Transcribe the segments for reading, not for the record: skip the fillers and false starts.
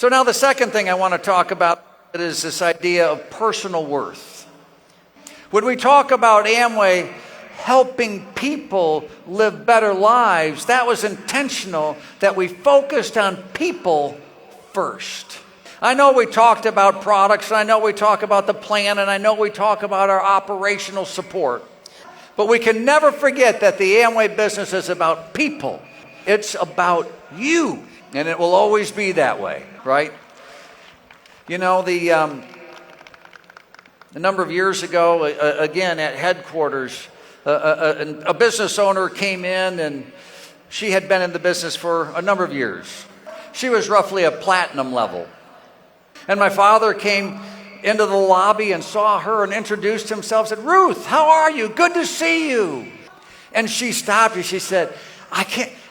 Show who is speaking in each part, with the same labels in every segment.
Speaker 1: So now the second thing I want to talk about is this idea of personal worth. When we talk about Amway helping people live better lives, that was intentional, that we focused on people first. I know we talked about products, and I know we talk about the plan, and I know we talk about our operational support. But we can never forget that the Amway business is about people. It's about you, and it will always be that way, right? You know, a number of years ago, again at headquarters, a business owner came in, and she had been in the business for a number of years. She was roughly a platinum level. And my father came into the lobby and saw her and introduced himself, said, "Ruth, how are you? Good to see you." And she stopped and she said,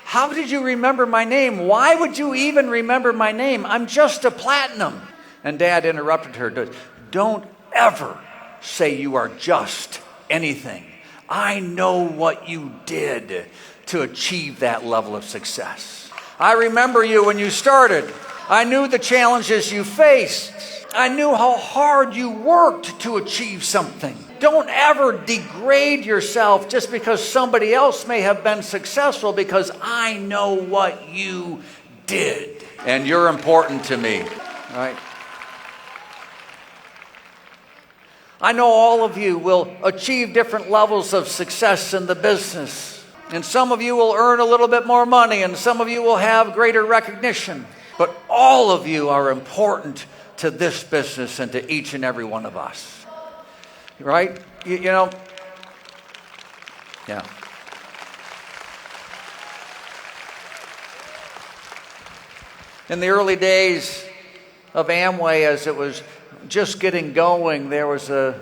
Speaker 1: "How did you remember my name? Why would you even remember my name? I'm just a platinum." And Dad interrupted her. "Don't ever say you are just anything. I know what you did to achieve that level of success. I remember you when you started. I knew the challenges you faced. I knew how hard you worked to achieve something. Don't ever degrade yourself just because somebody else may have been successful, because I know what you did. And you're important to me." Right? I know all of you will achieve different levels of success in the business. And some of you will earn a little bit more money, and some of you will have greater recognition. But all of you are important to this business and to each and every one of us. Right? You know? Yeah. In the early days of Amway, as it was just getting going, there was a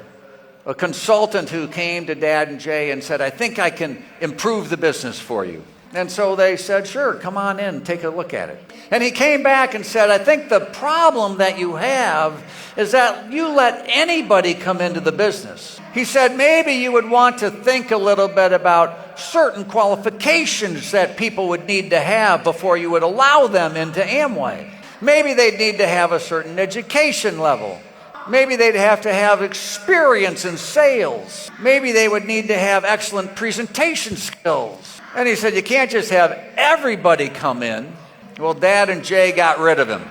Speaker 1: consultant who came to Dad and Jay and said, "I think I can improve the business for you." And so they said, "Sure, come on in, take a look at it." And he came back and said, "I think the problem that you have is that you let anybody come into the business." He said, "Maybe you would want to think a little bit about certain qualifications that people would need to have before you would allow them into Amway. Maybe they'd need to have a certain education level. Maybe they'd have to have experience in sales. Maybe they would need to have excellent presentation skills." And he said, "You can't just have everybody come in." Well, Dad and Jay got rid of him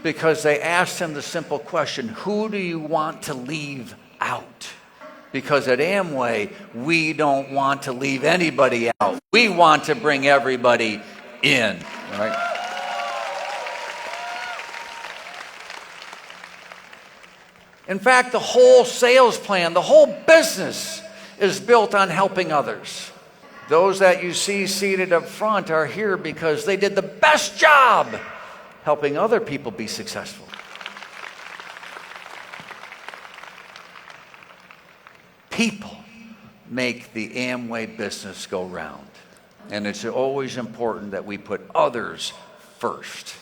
Speaker 1: because they asked him the simple question, "Who do you want to leave out?" Because at Amway, we don't want to leave anybody out. We want to bring everybody in, right? In fact, the whole sales plan, the whole business is built on helping others. Those that you see seated up front are here because they did the best job helping other people be successful. People make the Amway business go round. And it's always important that we put others first.